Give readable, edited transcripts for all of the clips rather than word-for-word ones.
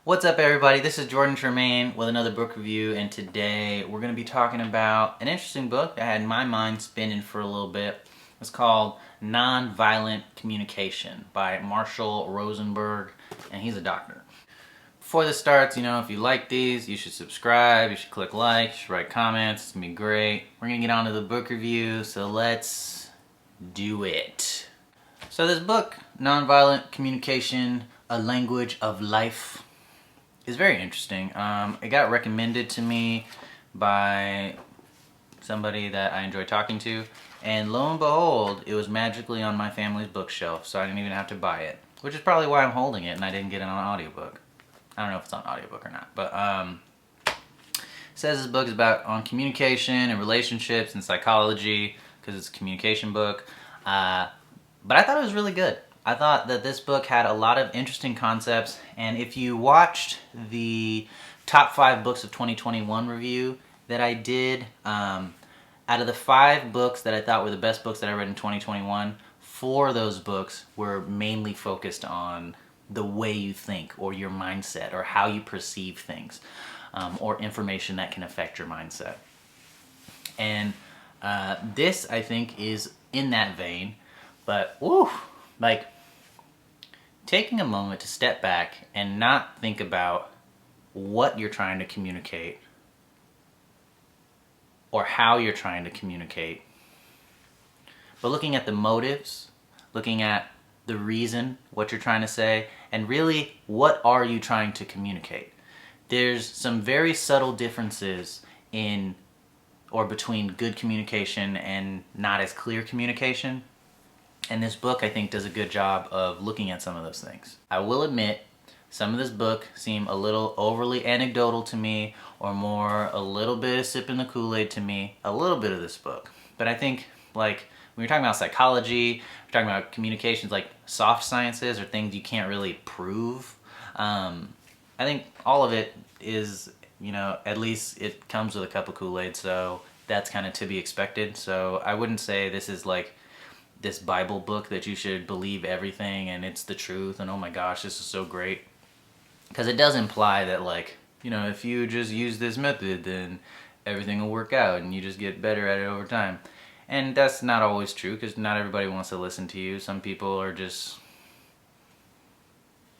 What's up, everybody? This is Jordan Tremaine with another book review, and today we're going to be talking about an interesting book that had my mind spinning for a little bit. It's called Nonviolent Communication by Marshall Rosenburg, and he's a doctor. Before this starts, if you like these, you should subscribe, you should click like, you should write comments. It's going to be great. We're going to get on to the book review, so let's do it. So this book, Nonviolent Communication, A Language of Life, is very interesting. It got recommended to me by somebody that I enjoy talking to, and lo and behold, it was magically on my family's bookshelf, so I didn't even have to buy it, which is probably why I'm holding it and I didn't get it on an audiobook. I don't know if it's on audiobook or not, but it says this book is on communication and relationships and psychology, because it's a communication book, but I thought it was really good. I thought that this book had a lot of interesting concepts, and if you watched the top 5 books of 2021 review that I did, out of the 5 books that I thought were the best books that I read in 2021, 4 of those books were mainly focused on the way you think, or your mindset, or how you perceive things, or information that can affect your mindset. And this, I think, is in that vein, but taking a moment to step back and not think about what you're trying to communicate or how you're trying to communicate, but looking at the motives, looking at the reason, what you're trying to say, and really, what are you trying to communicate? There's some very subtle differences between good communication and not as clear communication. And this book, I think, does a good job of looking at some of those things. I will admit, some of this book seemed a little overly anecdotal to me, or more a little bit of sipping the Kool-Aid to me, a little bit of this book. But I think, when you're talking about psychology, we're talking about communications, like soft sciences, or things you can't really prove, I think all of it is, at least it comes with a cup of Kool-Aid, so that's kind of to be expected. So I wouldn't say this is like this Bible book that you should believe everything and it's the truth and oh my gosh, this is so great. Because it does imply that, if you just use this method, then everything will work out and you just get better at it over time. And that's not always true, because not everybody wants to listen to you. Some people are just,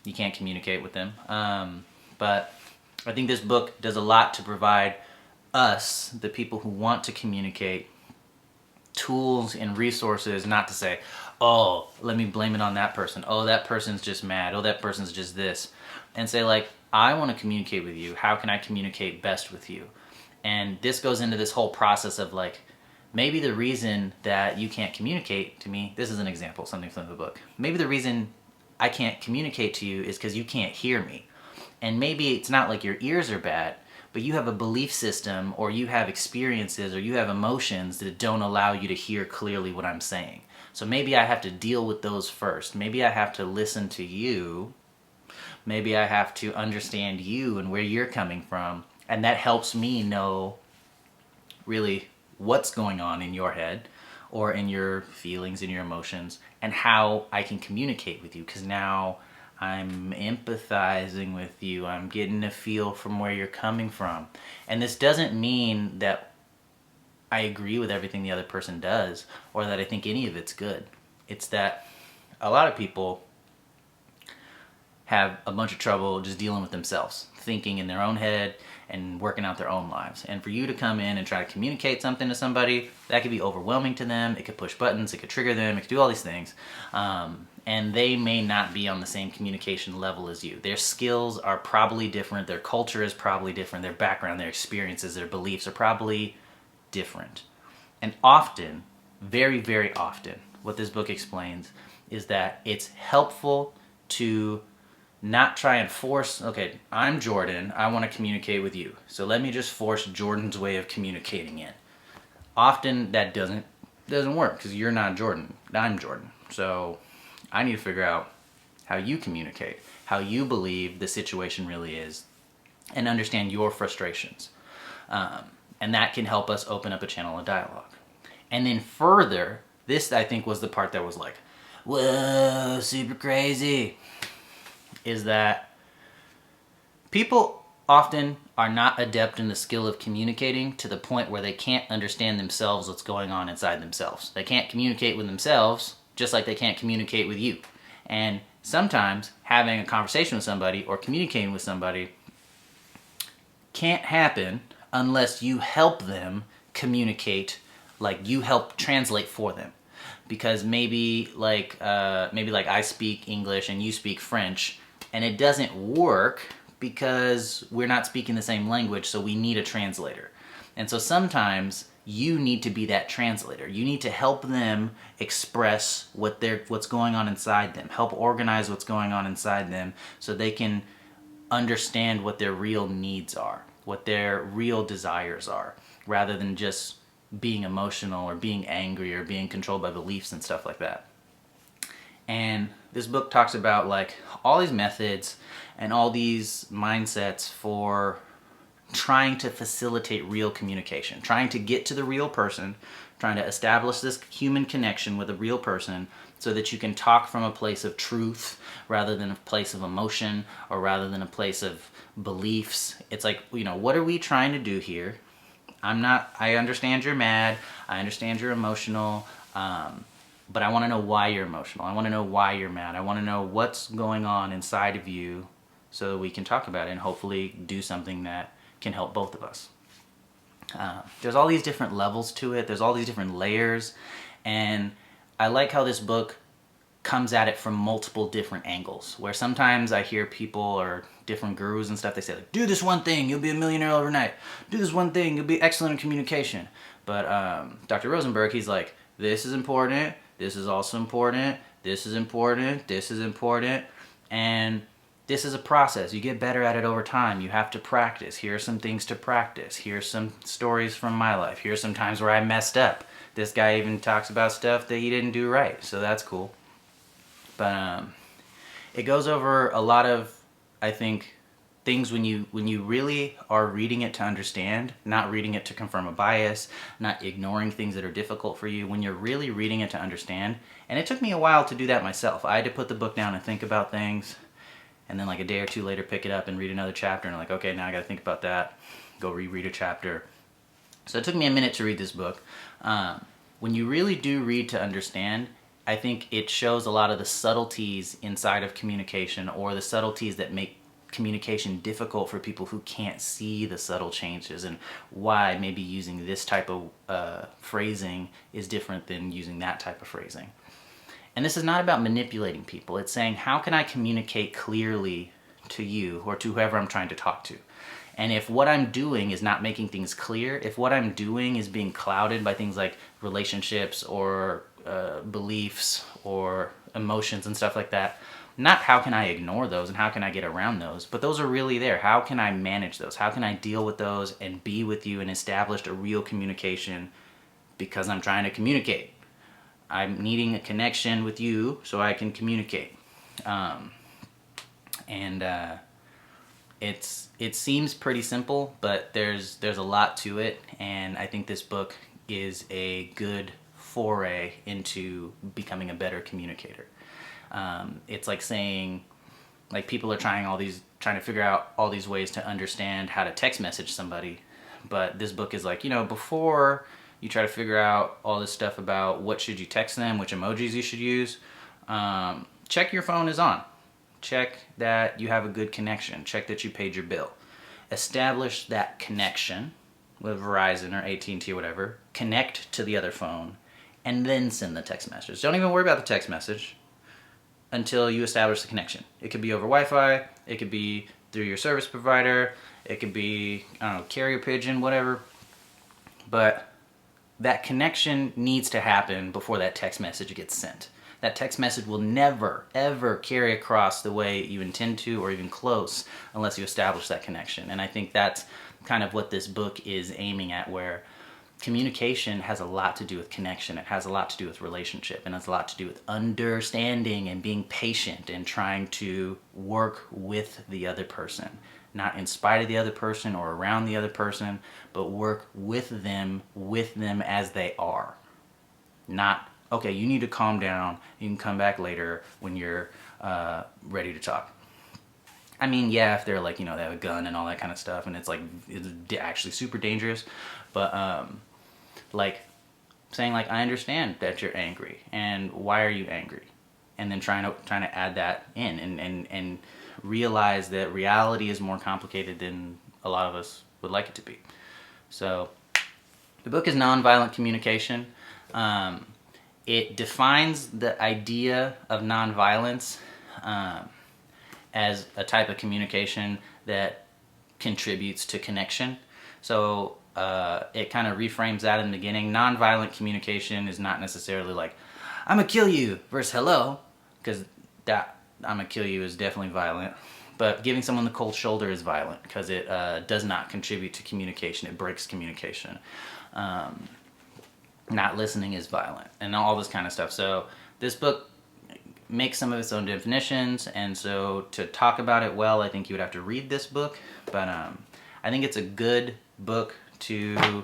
you can't communicate with them. But I think this book does a lot to provide us, the people who want to communicate, tools and resources, not to say, oh, let me blame it on that person. Oh, that person's just mad. Oh, that person's just this. And say, I want to communicate with you. How can I communicate best with you? And this goes into this whole process of, maybe the reason that you can't communicate to me, this is an example, something from the book. Maybe the reason I can't communicate to you is because you can't hear me. And maybe it's not like your ears are bad, but you have a belief system, or you have experiences, or you have emotions that don't allow you to hear clearly what I'm saying. So maybe I have to deal with those first. Maybe I have to listen to you. Maybe I have to understand you and where you're coming from. And that helps me know really what's going on in your head, or in your feelings and your emotions, and how I can communicate with you, because now I'm empathizing with you. I'm getting a feel from where you're coming from. And this doesn't mean that I agree with everything the other person does, or that I think any of it's good. It's that a lot of people have a bunch of trouble just dealing with themselves, thinking in their own head and working out their own lives. And for you to come in and try to communicate something to somebody, that could be overwhelming to them. It could push buttons, it could trigger them, it could do all these things. And they may not be on the same communication level as you. Their skills are probably different, their culture is probably different, their background, their experiences, their beliefs are probably different. And often, very, very often, what this book explains is that it's helpful to not try and force, okay, I'm Jordan, I want to communicate with you, so let me just force Jordan's way of communicating in. Often that doesn't work, because you're not Jordan, I'm Jordan. So I need to figure out how you communicate, how you believe the situation really is, and understand your frustrations. And that can help us open up a channel of dialogue. And then further, this I think was the part that was whoa, super crazy, is that People often are not adept in the skill of communicating to the point where they can't understand themselves, what's going on inside themselves. They can't communicate with themselves just like they can't communicate with you. And sometimes having a conversation with somebody or communicating with somebody can't happen unless you help them communicate, like you help translate for them. Because maybe like I speak English and you speak French, and it doesn't work because we're not speaking the same language, so we need a translator. And so sometimes you need to be that translator. You need to help them express what's going on inside them, help organize what's going on inside them so they can understand what their real needs are, what their real desires are, rather than just being emotional or being angry or being controlled by beliefs and stuff like that. And this book talks about like all these methods and all these mindsets for trying to facilitate real communication, trying to get to the real person, trying to establish this human connection with a real person so that you can talk from a place of truth rather than a place of emotion or rather than a place of beliefs. It's like, what are we trying to do here? I understand you're mad, I understand you're emotional, but I want to know why you're emotional. I want to know why you're mad. I want to know what's going on inside of you so that we can talk about it and hopefully do something that can help both of us. There's all these different levels to it. There's all these different layers. And I like how this book comes at it from multiple different angles, where sometimes I hear people or different gurus and stuff, they say like, do this one thing, you'll be a millionaire overnight. Do this one thing, you'll be excellent in communication. But Dr. Rosenburg, he's like, this is important, this is also important, this is important, this is important, and this is a process. You get better at it over time. You have to practice. Here are some things to practice. Here's some stories from my life. Here's some times where I messed up. This guy even talks about stuff that he didn't do right, so that's cool. But it goes over a lot of, I think, things when you really are reading it to understand, not reading it to confirm a bias, not ignoring things that are difficult for you, when you're really reading it to understand. And it took me a while to do that myself. I had to put the book down and think about things, and then like a day or two later pick it up and read another chapter, and I'm like, okay, now I gotta think about that, go reread a chapter. So it took me a minute to read this book. When you really do read to understand, I think it shows a lot of the subtleties inside of communication, or the subtleties that make communication difficult for people who can't see the subtle changes, and why maybe using this type of phrasing is different than using that type of phrasing. And this is not about manipulating people. It's saying, how can I communicate clearly to you or to whoever I'm trying to talk to? And if what I'm doing is not making things clear, if what I'm doing is being clouded by things like relationships or beliefs or emotions and stuff like that, not how can I ignore those and how can I get around those, but those are really there. How can I manage those? How can I deal with those and be with you and establish a real communication, because I'm trying to communicate. I'm needing a connection with you so I can communicate. It seems pretty simple, but there's a lot to it, and I think this book is a good foray into becoming a better communicator. It's like saying, like, people are trying to figure out all these ways to understand how to text message somebody, but this book is like, before you try to figure out all this stuff about what should you text them, which emojis you should use, check your phone is on. Check that you have a good connection. Check that you paid your bill. Establish that connection with Verizon or AT&T or whatever. Connect to the other phone, and then send the text message. Don't even worry about the text message until you establish the connection. It could be over Wi-Fi. It could be through your service provider. It could be, carrier pigeon, whatever. But that connection needs to happen before that text message gets sent. That text message will never, ever carry across the way you intend to, or even close, unless you establish that connection. And I think that's kind of what this book is aiming at, where communication has a lot to do with connection. It has a lot to do with relationship, and it's a lot to do with understanding and being patient and trying to work with the other person. Not in spite of the other person or around the other person, but work with them as they are. Not, okay, you need to calm down, you can come back later when you're ready to talk. I mean, yeah, if they're like, they have a gun and all that kind of stuff, and it's like it's actually super dangerous. But like saying like, I understand that you're angry, and why are you angry, and then trying to add that in, and realize that reality is more complicated than a lot of us would like it to be. So the book is Nonviolent Communication. It defines the idea of nonviolence as a type of communication that contributes to connection. So it kind of reframes that in the beginning. Nonviolent communication is not necessarily like, I'm gonna kill you versus hello, because that I'm gonna kill you is definitely violent. But giving someone the cold shoulder is violent because it does not contribute to communication. It breaks communication. Not listening is violent, and all this kind of stuff. So this book makes some of its own definitions, and so to talk about it well, I think you would have to read this book. But I think it's a good book to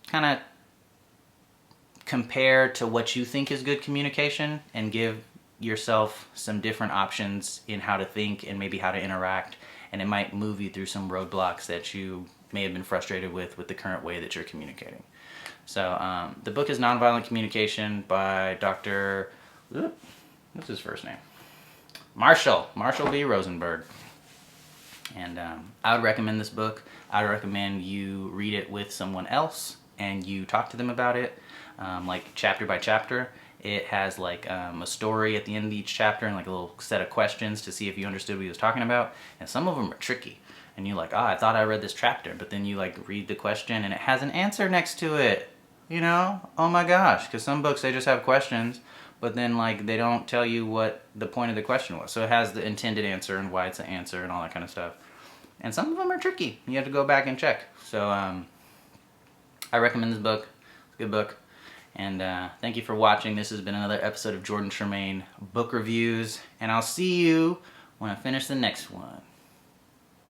kind of compare to what you think is good communication and give yourself some different options in how to think and maybe how to interact, and it might move you through some roadblocks that you may have been frustrated with the current way that you're communicating. So the book is Nonviolent Communication by Dr. What's his first name? Marshall B. Rosenburg. And I would recommend this book. I would recommend you read it with someone else and you talk to them about it, like chapter by chapter. It has like a story at the end of each chapter and like a little set of questions to see if you understood what he was talking about. And some of them are tricky. And you're like, I thought I read this chapter. But then you like read the question and it has an answer next to it. Oh my gosh. Because some books, they just have questions, but then like they don't tell you what the point of the question was. So it has the intended answer and why it's an answer and all that kind of stuff. And some of them are tricky. You have to go back and check. So I recommend this book. It's a good book. And thank you for watching. This has been another episode of Jordan Tremaine Book Reviews. And I'll see you when I finish the next one.